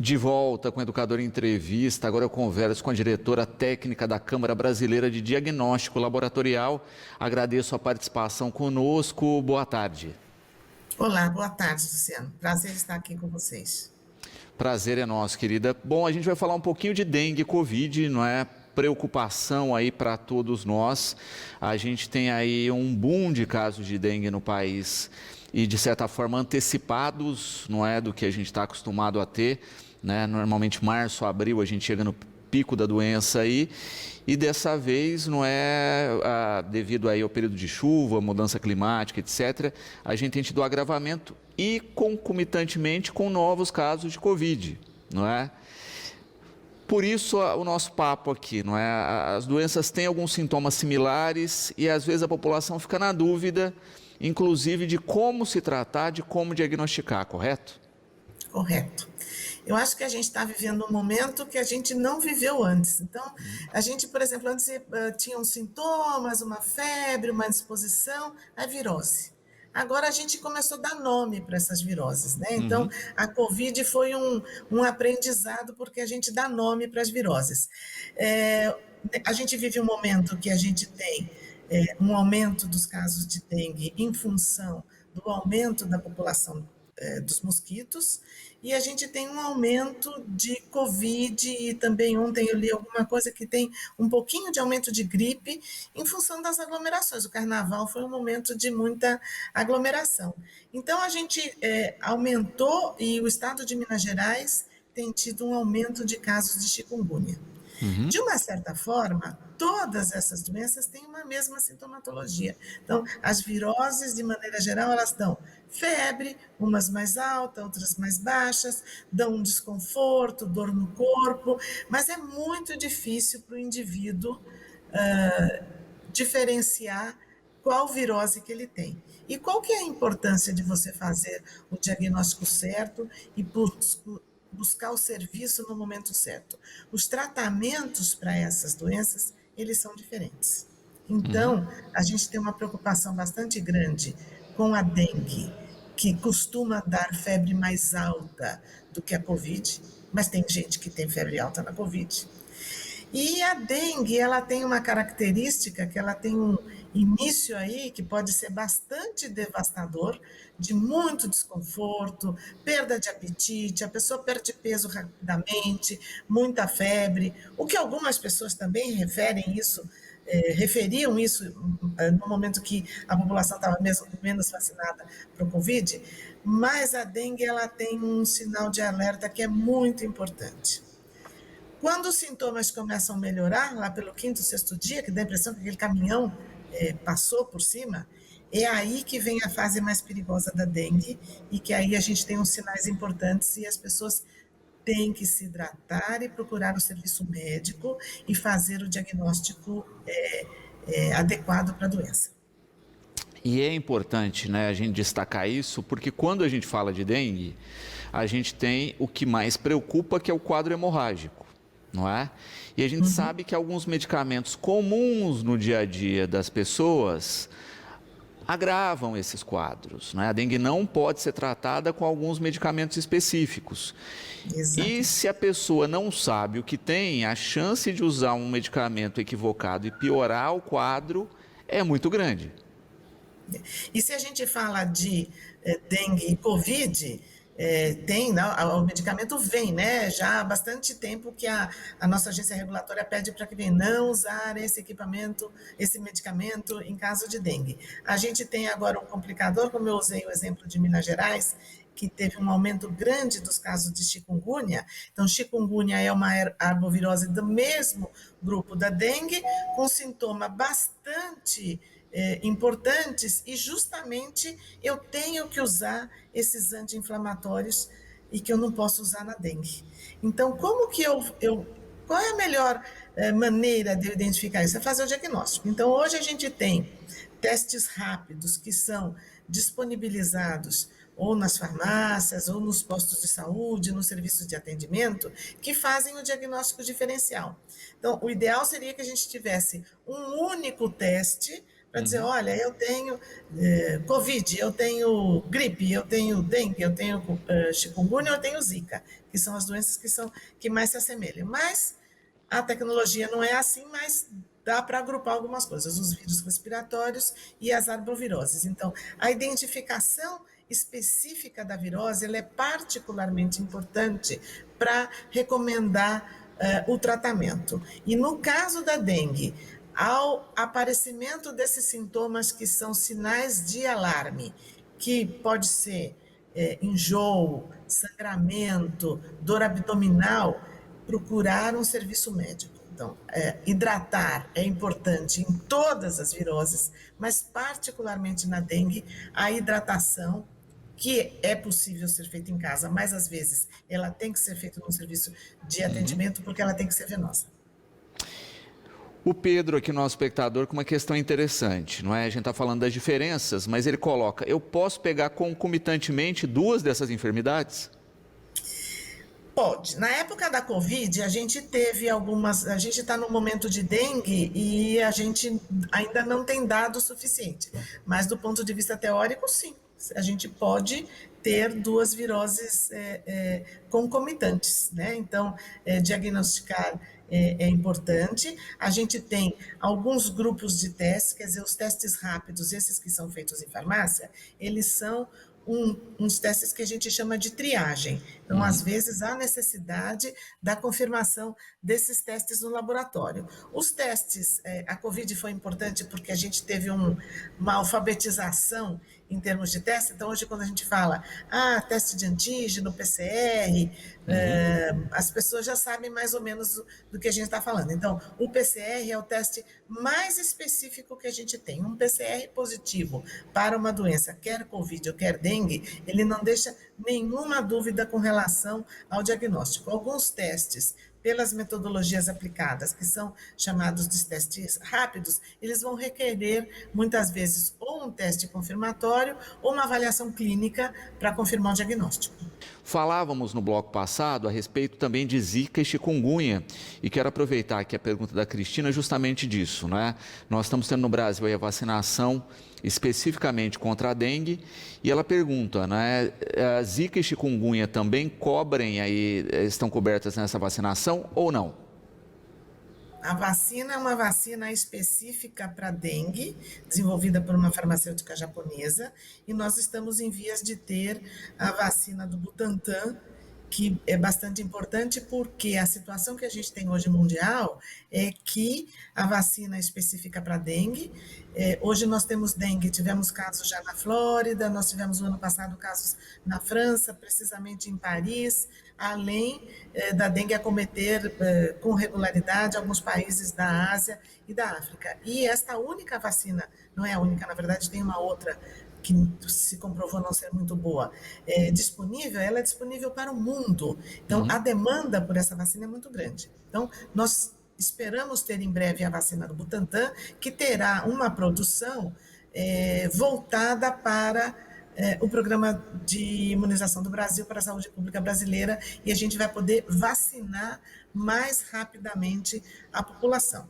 De volta com o Educador em Entrevista, agora eu converso com a diretora técnica da Câmara Brasileira de Diagnóstico Laboratorial. Agradeço a participação conosco. Boa tarde. Olá, boa tarde, Luciano. Prazer estar aqui com vocês. Prazer é nosso, querida. Bom, a gente vai falar um pouquinho de dengue e Covid, não é? Preocupação aí para todos nós. A gente tem aí um boom de casos de dengue no país e, de certa forma, antecipados, não é, do que a gente está acostumado a ter, né? Normalmente, março, abril, a gente chega no pico da doença aí, e dessa vez, não é, devido aí ao período de chuva, mudança climática, etc., a gente tem tido agravamento e, concomitantemente, com novos casos de Covid, não é? Por isso o nosso papo aqui, não é? As doenças têm alguns sintomas similares e às vezes a população fica na dúvida, inclusive de como se tratar, de como diagnosticar, correto? Correto. Eu acho que a gente está vivendo um momento que a gente não viveu antes. Então, a gente, por exemplo, antes tinha uns sintomas, uma febre, uma indisposição, a virose. Agora a gente começou a dar nome para essas viroses, né? Então, a Covid foi um aprendizado porque a gente dá nome para as viroses. A gente vive um momento que a gente tem um aumento dos casos de dengue em função do aumento da população dos mosquitos, e a gente tem um aumento de Covid, e também ontem eu li alguma coisa que tem um pouquinho de aumento de gripe em função das aglomerações. O carnaval foi um momento de muita aglomeração. Então a gente aumentou, e o estado de Minas Gerais tem tido um aumento de casos de chikungunya. De uma certa forma, todas essas doenças têm uma mesma sintomatologia. Então, as viroses, de maneira geral, elas dão febre, umas mais altas, outras mais baixas, dão um desconforto, dor no corpo, mas é muito difícil para o indivíduo diferenciar qual virose que ele tem. E qual que é a importância de você fazer o diagnóstico certo e buscar o serviço no momento certo? Os tratamentos para essas doenças, eles são diferentes. Então, a gente tem uma preocupação bastante grande com a dengue, que costuma dar febre mais alta do que a Covid, mas tem gente que tem febre alta na Covid. E a dengue, ela tem uma característica que ela tem um início aí que pode ser bastante devastador, de muito desconforto, perda de apetite, a pessoa perde peso rapidamente, muita febre, o que algumas pessoas também referiam isso no momento que a população estava menos vacinada para o Covid, mas a dengue ela tem um sinal de alerta que é muito importante. Quando os sintomas começam a melhorar, lá pelo quinto, sexto dia, que dá a impressão que aquele caminhão passou por cima, é aí que vem a fase mais perigosa da dengue, e que aí a gente tem uns sinais importantes e as pessoas têm que se hidratar e procurar o serviço médico e fazer o diagnóstico adequado para a doença. E é importante, né, a gente destacar isso, porque quando a gente fala de dengue, a gente tem o que mais preocupa, que é o quadro hemorrágico, não é? E a gente sabe que alguns medicamentos comuns no dia a dia das pessoas agravam esses quadros, né? A dengue não pode ser tratada com alguns medicamentos específicos. E Exatamente. se a pessoa não sabe o que tem, a chance de usar um medicamento equivocado e piorar o quadro é muito grande. E se a gente fala de dengue e Covid, tem, né, o medicamento vem, né? Já há bastante tempo que a nossa agência regulatória pede para que venha não usar esse equipamento, esse medicamento em caso de dengue. A gente tem agora um complicador, como eu usei o exemplo de Minas Gerais, que teve um aumento grande dos casos de chikungunya. Então, chikungunya é uma arbovirose do mesmo grupo da dengue, com sintoma bastante importantes, e justamente eu tenho que usar esses anti-inflamatórios e que eu não posso usar na dengue. Então, como que qual é a melhor maneira de eu identificar isso? É fazer o diagnóstico. Então, hoje a gente tem testes rápidos que são disponibilizados ou nas farmácias, ou nos postos de saúde, nos serviços de atendimento, que fazem o diagnóstico diferencial. Então, o ideal seria que a gente tivesse um único teste para dizer, olha, eu tenho Covid, eu tenho gripe, eu tenho dengue, eu tenho chikungunya, eu tenho zika, que são as doenças que mais se assemelham. Mas a tecnologia não é assim, mas dá para agrupar algumas coisas, os vírus respiratórios e as arboviroses. Então, a identificação específica da virose ela é particularmente importante para recomendar o tratamento. E no caso da dengue, ao aparecimento desses sintomas que são sinais de alarme, que pode ser enjoo, sangramento, dor abdominal, procurar um serviço médico. Então, hidratar é importante em todas as viroses, mas particularmente na dengue, a hidratação, que é possível ser feita em casa, mas às vezes ela tem que ser feita num serviço de atendimento porque ela tem que ser venosa. O Pedro aqui, nosso espectador, com uma questão interessante, não é? A gente está falando das diferenças, mas ele coloca, eu posso pegar concomitantemente duas dessas enfermidades? Pode. Na época da Covid, a gente teve algumas. A gente está no momento de dengue e a gente ainda não tem dados suficiente. Mas, do ponto de vista teórico, sim. A gente pode ter duas viroses concomitantes, né? Então, diagnosticar é importante. A gente tem alguns grupos de testes, quer dizer, os testes rápidos, esses que são feitos em farmácia, eles são uns testes que a gente chama de triagem. Então, às vezes, há necessidade da confirmação desses testes no laboratório. Os testes, a Covid foi importante porque a gente teve uma alfabetização em termos de teste. Então, hoje, quando a gente fala, teste de antígeno, PCR, as pessoas já sabem mais ou menos do que a gente está falando. Então, o PCR é o teste mais específico que a gente tem. Um PCR positivo para uma doença, quer Covid ou quer dengue, ele não deixa nenhuma dúvida com relação ao diagnóstico. Alguns testes, pelas metodologias aplicadas, que são chamados de testes rápidos, eles vão requerer, muitas vezes, ou um teste confirmatório ou uma avaliação clínica para confirmar o diagnóstico. Falávamos no bloco passado a respeito também de zika e chikungunya, e quero aproveitar aqui a pergunta da Cristina justamente disso, né? Nós estamos tendo no Brasil aí a vacinação especificamente contra a dengue, e ela pergunta, né? A zika e chikungunya também cobrem aí, estão cobertas nessa vacinação ou não? A vacina é uma vacina específica para dengue, desenvolvida por uma farmacêutica japonesa, e nós estamos em vias de ter a vacina do Butantan, que é bastante importante porque a situação que a gente tem hoje mundial é que a vacina específica para dengue, hoje nós temos dengue, tivemos casos já na Flórida, nós tivemos no ano passado casos na França, precisamente em Paris, além da dengue acometer com regularidade alguns países da Ásia e da África. E esta única vacina, não é a única, na verdade tem uma outra, que se comprovou não ser muito boa, disponível, ela é disponível para o mundo. Então, a demanda por essa vacina é muito grande. Então, nós esperamos ter em breve a vacina do Butantan, que terá uma produção voltada para o programa de imunização do Brasil para a saúde pública brasileira, e a gente vai poder vacinar mais rapidamente a população.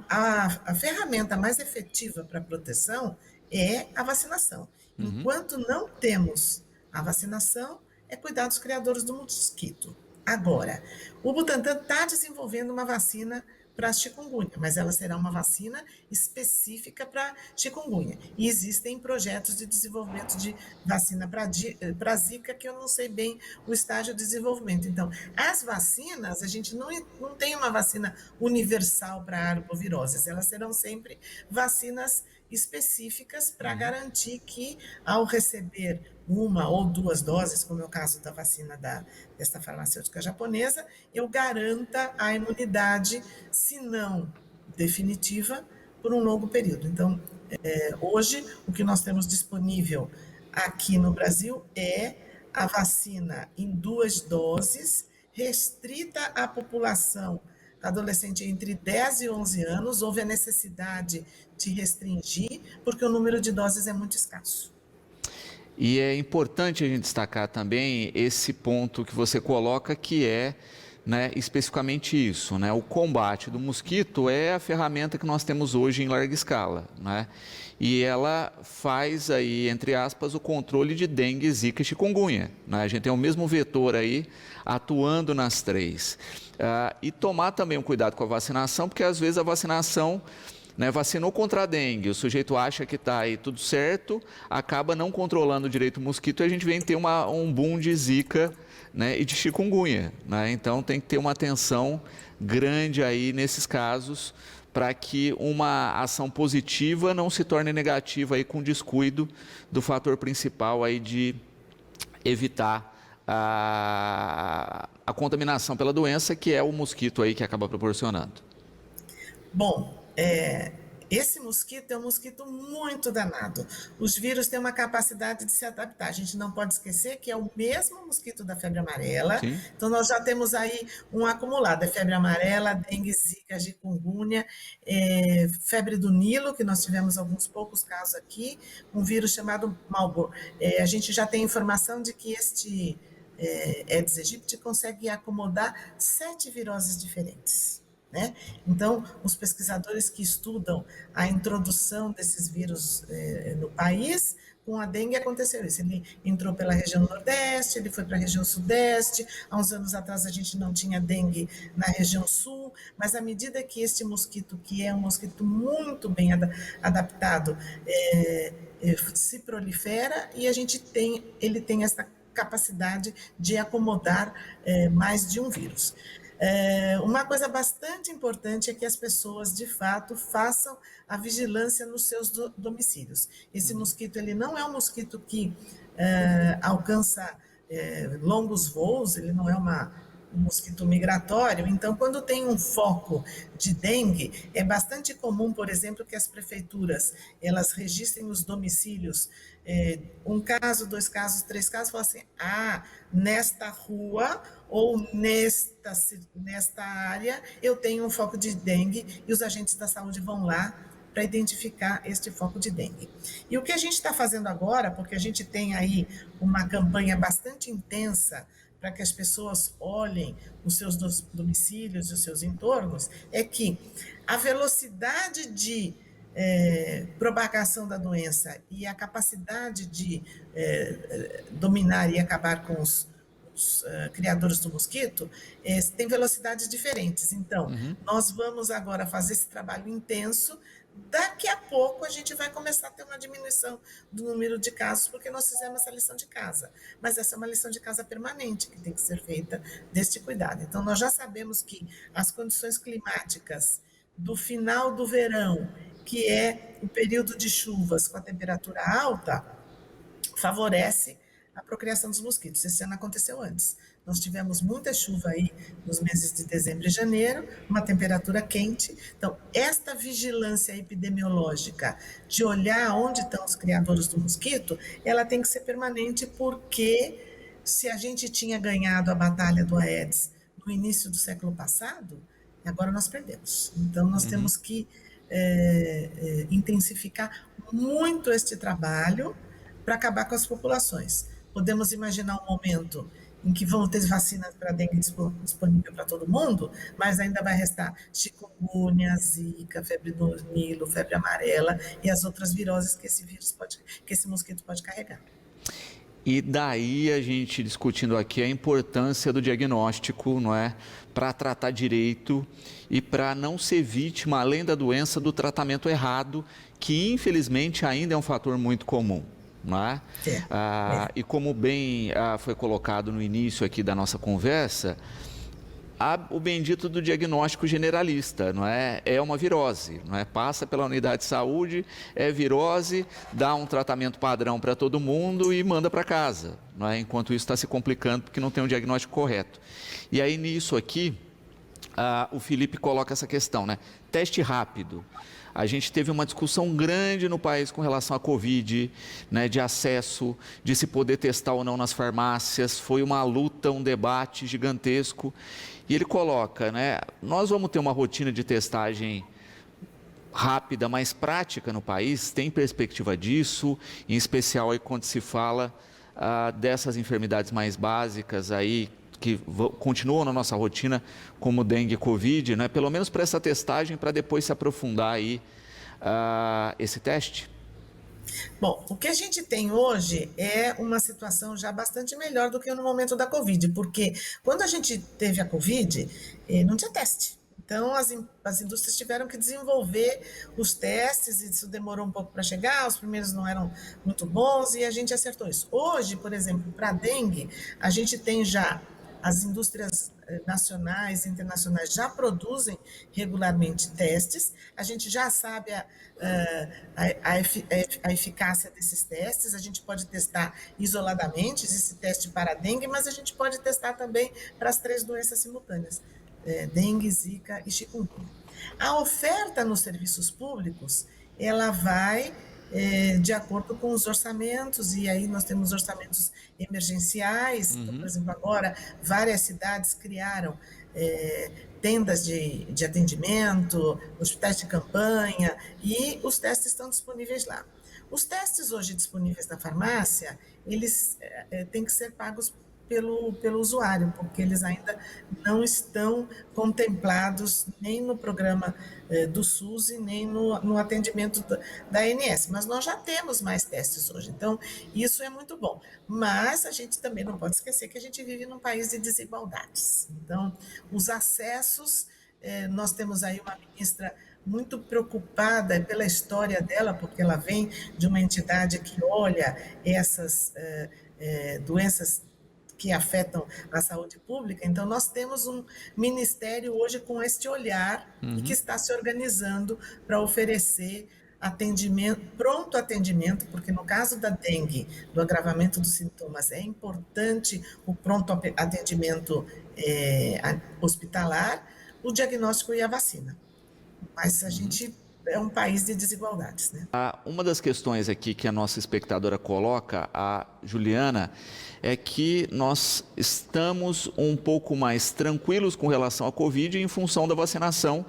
A ferramenta mais efetiva para a proteção é a vacinação. Enquanto não temos a vacinação, é cuidar dos criadores do mosquito. Agora, o Butantan está desenvolvendo uma vacina para chikungunya, mas ela será uma vacina específica para chikungunya. E existem projetos de desenvolvimento de vacina para zika, que eu não sei bem o estágio de desenvolvimento. Então, as vacinas, a gente não tem uma vacina universal para arboviroses, elas serão sempre vacinas específicas para garantir que, ao receber uma ou duas doses, como é o caso da vacina desta farmacêutica japonesa, eu garanta a imunidade, se não definitiva, por um longo período. Então, hoje, o que nós temos disponível aqui no Brasil é a vacina em 2 doses, restrita à população adolescente entre 10 e 11 anos. Houve a necessidade de restringir, porque o número de doses é muito escasso. E é importante a gente destacar também esse ponto que você coloca, que é né, especificamente isso, né? O combate do mosquito é a ferramenta que nós temos hoje em larga escala, né? E ela faz aí, entre aspas, o controle de dengue, zika e chikungunya, né? A gente tem o mesmo vetor aí atuando nas três. E tomar também um cuidado com a vacinação, porque às vezes a vacinação, né, vacinou contra a dengue, o sujeito acha que está aí tudo certo, acaba não controlando direito o mosquito e a gente vem ter um boom de zika, né, e de chikungunya, né? Então tem que ter uma atenção grande aí nesses casos para que uma ação positiva não se torne negativa aí com descuido do fator principal aí de evitar a contaminação pela doença, que é o mosquito aí que acaba proporcionando. Bom, esse mosquito é um mosquito muito danado. Os vírus têm uma capacidade de se adaptar. A gente não pode esquecer que é o mesmo mosquito da febre amarela. Sim. Então, nós já temos aí um acumulado. É febre amarela, dengue, zika, chikungunya, febre do Nilo, que nós tivemos alguns poucos casos aqui, um vírus chamado Marburg. A gente já tem informação de que este Aedes aegypti consegue acomodar 7 viroses diferentes. Né? Então, os pesquisadores que estudam a introdução desses vírus no país, com a dengue aconteceu isso. Ele entrou pela região Nordeste, ele foi para a região Sudeste. Há uns anos atrás a gente não tinha dengue na região Sul, mas à medida que este mosquito, que é um mosquito muito bem adaptado, se prolifera e ele tem essa capacidade de acomodar mais de um vírus. Uma coisa bastante importante é que as pessoas, de fato, façam a vigilância nos seus domicílios. Esse mosquito, ele não é um mosquito que alcança longos voos, ele não é um mosquito migratório. Então, quando tem um foco de dengue, é bastante comum, por exemplo, que as prefeituras elas registrem os domicílios, um caso, 2 casos, 3 casos, falam assim, nesta rua ou nesta área eu tenho um foco de dengue, e os agentes da saúde vão lá para identificar este foco de dengue. E o que a gente está fazendo agora, porque a gente tem aí uma campanha bastante intensa para que as pessoas olhem os seus domicílios e os seus entornos, é que a velocidade de propagação da doença e a capacidade de dominar e acabar com os criadores do mosquito tem velocidades diferentes. Então, nós vamos agora fazer esse trabalho intenso. Daqui a pouco a gente vai começar a ter uma diminuição do número de casos, porque nós fizemos essa lição de casa. Mas essa é uma lição de casa permanente, que tem que ser feita deste cuidado. Então, nós já sabemos que as condições climáticas do final do verão, que é o período de chuvas com a temperatura alta, favorece a procriação dos mosquitos. Esse ano aconteceu antes. Nós tivemos muita chuva aí nos meses de dezembro e janeiro, uma temperatura quente. Então, esta vigilância epidemiológica de olhar onde estão os criadores do mosquito, ela tem que ser permanente, porque se a gente tinha ganhado a batalha do Aedes no início do século passado, agora nós perdemos. Então, nós temos que intensificar muito este trabalho para acabar com as populações. Podemos imaginar um momento em que vão ter vacinas para dengue disponível para todo mundo, mas ainda vai restar chikungunya, zika, febre do Nilo, febre amarela e as outras viroses que esse mosquito pode carregar. E daí a gente discutindo aqui a importância do diagnóstico, não é, para tratar direito e para não ser vítima, além da doença, do tratamento errado, que infelizmente ainda é um fator muito comum. Não é? E como bem foi colocado no início aqui da nossa conversa, o bendito do diagnóstico generalista, não é? É uma virose, não é? Passa pela unidade de saúde, é virose, dá um tratamento padrão para todo mundo e manda para casa, não é? Enquanto isso está se complicando porque não tem um diagnóstico correto. E aí nisso aqui, o Felipe coloca essa questão, né? Teste rápido. A gente teve uma discussão grande no país com relação à Covid, né, de acesso, de se poder testar ou não nas farmácias. Foi uma luta, um debate gigantesco. E ele coloca, né, nós vamos ter uma rotina de testagem rápida, mais prática no país, tem perspectiva disso, em especial aí quando se fala dessas enfermidades mais básicas aí, que continuam na nossa rotina como dengue e Covid, né? Pelo menos para essa testagem, para depois se aprofundar aí esse teste? Bom, o que a gente tem hoje é uma situação já bastante melhor do que no momento da Covid, porque quando a gente teve a Covid, não tinha teste. Então, as indústrias tiveram que desenvolver os testes, e isso demorou um pouco para chegar, os primeiros não eram muito bons, e a gente acertou isso. Hoje, por exemplo, para a dengue, a gente tem já as indústrias nacionais e internacionais já produzem regularmente testes, a gente já sabe a eficácia desses testes, a gente pode testar isoladamente esse teste para a dengue, mas a gente pode testar também para as 3 doenças simultâneas, dengue, zika e chikungunya. A oferta nos serviços públicos, ela vai de acordo com os orçamentos, e aí nós temos orçamentos emergenciais. Então, por exemplo, agora várias cidades criaram tendas de atendimento, hospitais de campanha, e os testes estão disponíveis lá. Os testes hoje disponíveis na farmácia, eles têm que ser pagos pelo usuário, porque eles ainda não estão contemplados nem no programa do SUS e nem no atendimento da ANS. Mas nós já temos mais testes hoje, então isso é muito bom. Mas a gente também não pode esquecer que a gente vive num país de desigualdades. Então, os acessos, nós temos aí uma ministra muito preocupada pela história dela, porque ela vem de uma entidade que olha essas doenças que afetam a saúde pública. Então, nós temos um ministério hoje com este olhar e que está se organizando para oferecer atendimento, pronto atendimento, porque no caso da dengue, do agravamento dos sintomas, é importante o pronto atendimento hospitalar, o diagnóstico e a vacina. Mas a gente é um país de desigualdades, né? Uma das questões aqui que a nossa espectadora coloca, a Juliana, é que nós estamos um pouco mais tranquilos com relação à Covid em função da vacinação,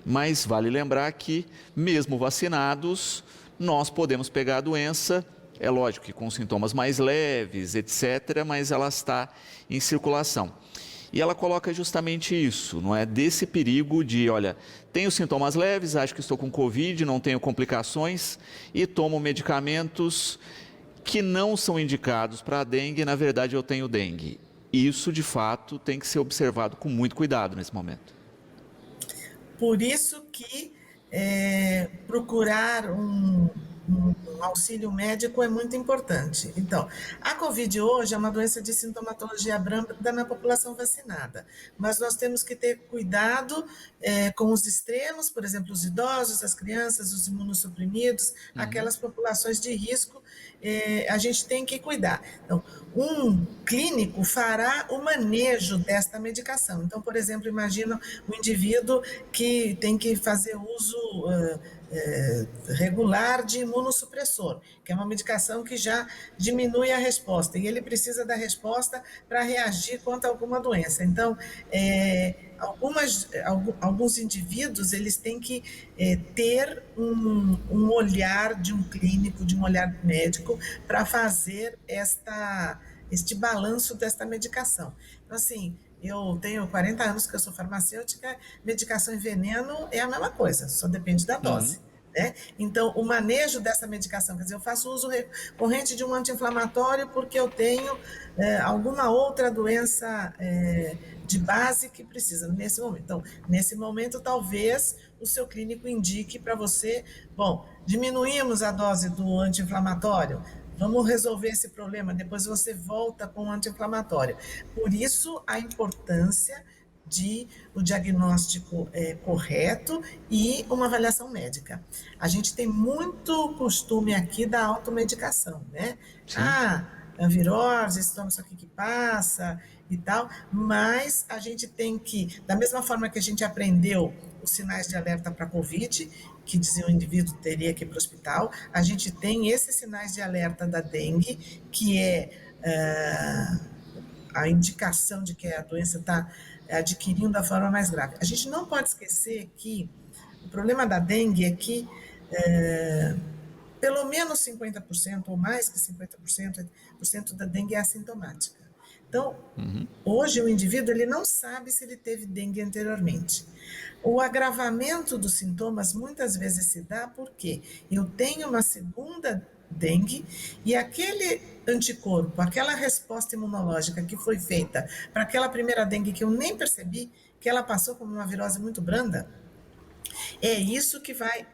mas vale lembrar que, mesmo vacinados, nós podemos pegar a doença, é lógico que com sintomas mais leves, etc., mas ela está em circulação. E ela coloca justamente isso, não é? Desse perigo de, olha, tenho sintomas leves, acho que estou com Covid, não tenho complicações e tomo medicamentos que não são indicados para a dengue, na verdade eu tenho dengue. Isso, de fato, tem que ser observado com muito cuidado nesse momento. Por isso que procurar um auxílio médico é muito importante. Então, a Covid hoje é uma doença de sintomatologia branda na população vacinada, mas nós temos que ter cuidado com os extremos, por exemplo, os idosos, as crianças, os imunossuprimidos, aquelas populações de risco, a gente tem que cuidar. Então, um clínico fará o manejo desta medicação. Então, por exemplo, imagina um indivíduo que tem que fazer uso regular de imunossupressor, que é uma medicação que já diminui a resposta, e ele precisa da resposta para reagir contra alguma doença. Então, alguns indivíduos, eles têm que ter um olhar de um clínico, de um olhar médico, para fazer este balanço desta medicação. Então, assim, eu tenho 40 anos que eu sou farmacêutica, medicação em veneno é a mesma coisa, só depende da dose. Né? Então, o manejo dessa medicação, quer dizer, eu faço uso recorrente de um anti-inflamatório porque eu tenho alguma outra doença de base que precisa nesse momento. Então, nesse momento, talvez o seu clínico indique para você, bom, diminuímos a dose do anti-inflamatório, vamos resolver esse problema, depois você volta com o anti-inflamatório. Por isso, a importância de o diagnóstico correto e uma avaliação médica. A gente tem muito costume aqui da automedicação, né? Sim. A virose, isso aqui que passa e tal, mas a gente tem que, da mesma forma que a gente aprendeu os sinais de alerta para a Covid, que dizia o indivíduo teria que ir para o hospital, a gente tem esses sinais de alerta da dengue, que é a indicação de que a doença está adquirindo a forma mais grave. A gente não pode esquecer que o problema da dengue é que pelo menos 50% ou mais que 50% da dengue é assintomática. Então, hoje o indivíduo ele não sabe se ele teve dengue anteriormente. O agravamento dos sintomas muitas vezes se dá porque eu tenho uma segunda dengue e aquele anticorpo, aquela resposta imunológica que foi feita para aquela primeira dengue que eu nem percebi, que ela passou como uma virose muito branda, é isso que vai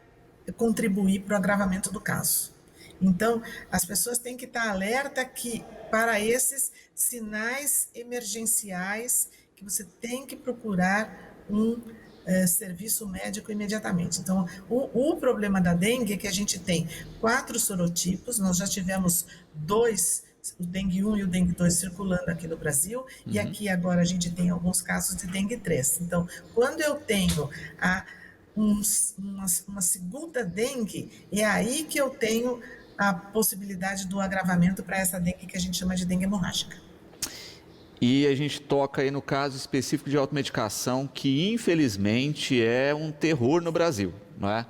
contribuir para o agravamento do caso. Então, as pessoas têm que estar alerta que para esses sinais emergenciais que você tem que procurar um serviço médico imediatamente. Então, o problema da dengue é que a gente tem 4 sorotipos, nós já tivemos 2, o dengue 1 e o dengue 2 circulando aqui no Brasil, e aqui agora a gente tem alguns casos de dengue 3. Então, quando eu tenho uma segunda dengue, é aí que eu tenho a possibilidade do agravamento para essa dengue que a gente chama de dengue hemorrágica. E a gente toca aí no caso específico de automedicação, que infelizmente é um terror no Brasil, não é?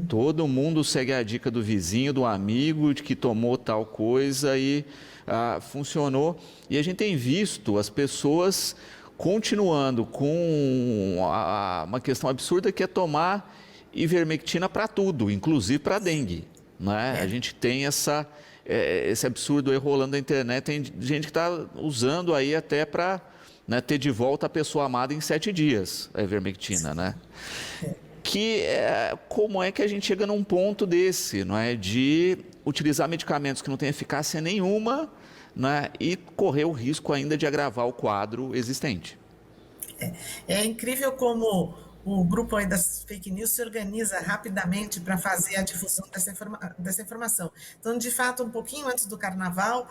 Todo mundo segue a dica do vizinho, do amigo, de que tomou tal coisa e funcionou. E a gente tem visto as pessoas continuando com uma questão absurda que é tomar ivermectina para tudo, inclusive para dengue, né? A gente tem esse absurdo aí rolando na internet, tem gente que está usando aí até para, né, ter de volta a pessoa amada em 7 dias, a ivermectina, né? Como é que a gente chega num ponto desse, não é, de utilizar medicamentos que não têm eficácia nenhuma, né, e correr o risco ainda de agravar o quadro existente? É incrível como o grupo aí das fake news se organiza rapidamente para fazer a difusão dessa informação. Então, de fato, um pouquinho antes do carnaval,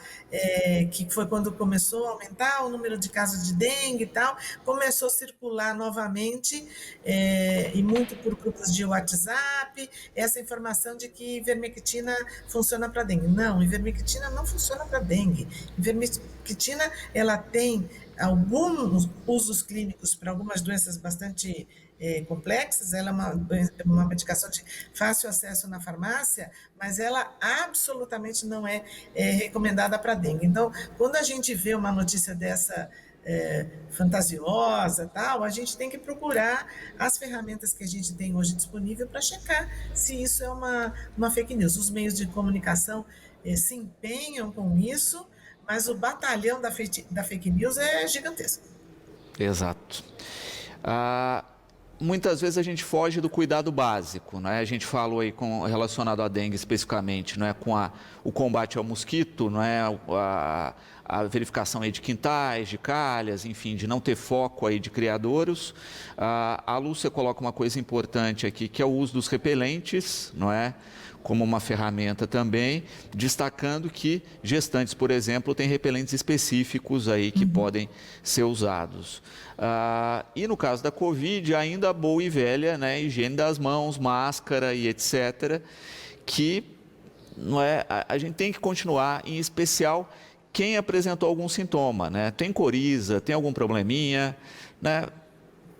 que foi quando começou a aumentar o número de casos de dengue e tal, começou a circular novamente, e muito por grupos de WhatsApp, essa informação de que ivermectina funciona para dengue. Não, ivermectina não funciona para dengue. Ivermectina, ela tem alguns usos clínicos para algumas doenças bastante complexas, ela é uma medicação de fácil acesso na farmácia, mas ela absolutamente não é recomendada para dengue. Então, quando a gente vê uma notícia dessa fantasiosa, tal, a gente tem que procurar as ferramentas que a gente tem hoje disponível para checar se isso é uma fake news. Os meios de comunicação se empenham com isso, mas o batalhão da fake news é gigantesco. Exato. Muitas vezes a gente foge do cuidado básico, né? A gente falou aí relacionado à dengue especificamente, não é, com o combate ao mosquito, não é, a verificação aí de quintais, de calhas, enfim, de não ter foco aí de criadouros. A Lúcia coloca uma coisa importante aqui, que é o uso dos repelentes, não é, como uma ferramenta também, destacando que gestantes, por exemplo, têm repelentes específicos aí que podem ser usados. E no caso da Covid, ainda a boa e velha, né, higiene das mãos, máscara e etc., que não é, a gente tem que continuar, em especial quem apresentou algum sintoma, né? Tem coriza, tem algum probleminha, né?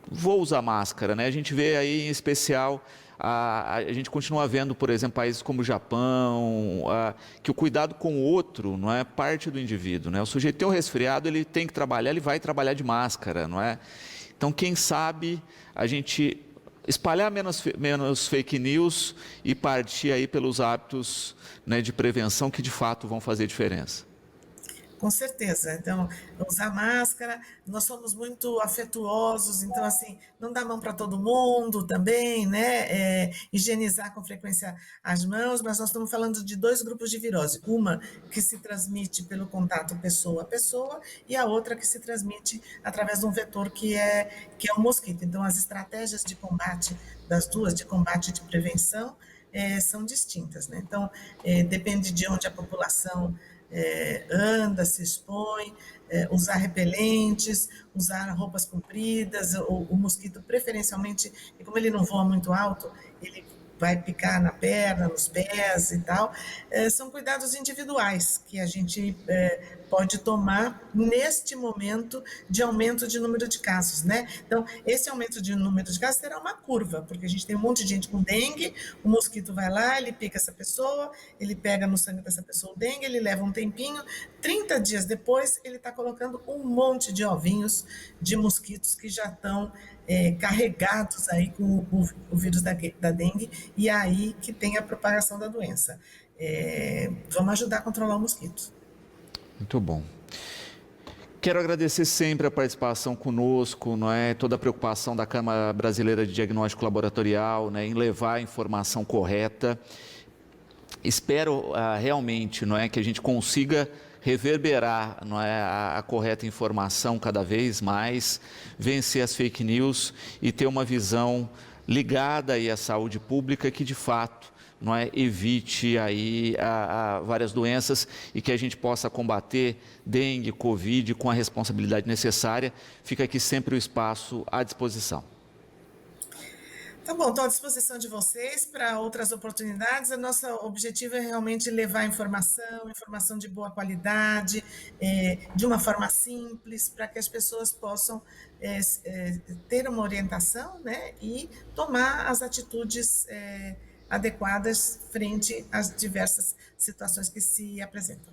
Vou usar máscara, né? A gente vê aí em especial, a gente continua vendo, por exemplo, países como o Japão, que o cuidado com o outro não é parte do indivíduo, né? O sujeito tem um resfriado, ele tem que trabalhar, ele vai trabalhar de máscara, não é? Então, quem sabe a gente espalhar menos fake news e partir aí pelos hábitos, né, de prevenção que de fato vão fazer diferença. Com certeza. Então, usar máscara, nós somos muito afetuosos, então, assim, não dá mão para todo mundo também, né? Higienizar com frequência as mãos, mas nós estamos falando de 2 grupos de virose. Uma que se transmite pelo contato pessoa a pessoa e a outra que se transmite através de um vetor que é o mosquito. Então, as estratégias de combate das duas, de combate e de prevenção, são distintas, né? Então, depende de onde a população anda, se expõe, usar repelentes, usar roupas compridas, o mosquito preferencialmente, e como ele não voa muito alto, ele vai picar na perna, nos pés e tal, são cuidados individuais que a gente pode tomar neste momento de aumento de número de casos, né? Então, esse aumento de número de casos terá uma curva, porque a gente tem um monte de gente com dengue, o mosquito vai lá, ele pica essa pessoa, ele pega no sangue dessa pessoa o dengue, ele leva um tempinho, 30 dias depois ele está colocando um monte de ovinhos de mosquitos que já estão carregados aí com o vírus da dengue, e é aí que tem a propagação da doença. Vamos ajudar a controlar o mosquito. Muito bom. Quero agradecer sempre a participação conosco, não é? Toda a preocupação da Câmara Brasileira de Diagnóstico Laboratorial, né, em levar a informação correta. Espero realmente, não é, que a gente consiga reverberar, não é, a correta informação cada vez mais, vencer as fake news e ter uma visão ligada aí à saúde pública que de fato não é, evite aí várias doenças e que a gente possa combater dengue, covid com a responsabilidade necessária. Fica aqui sempre o espaço à disposição. Tá bom, estou à disposição de vocês para outras oportunidades. O nosso objetivo é realmente levar informação de boa qualidade, de uma forma simples, para que as pessoas possam ter uma orientação, né, e tomar as atitudes adequadas frente às diversas situações que se apresentam.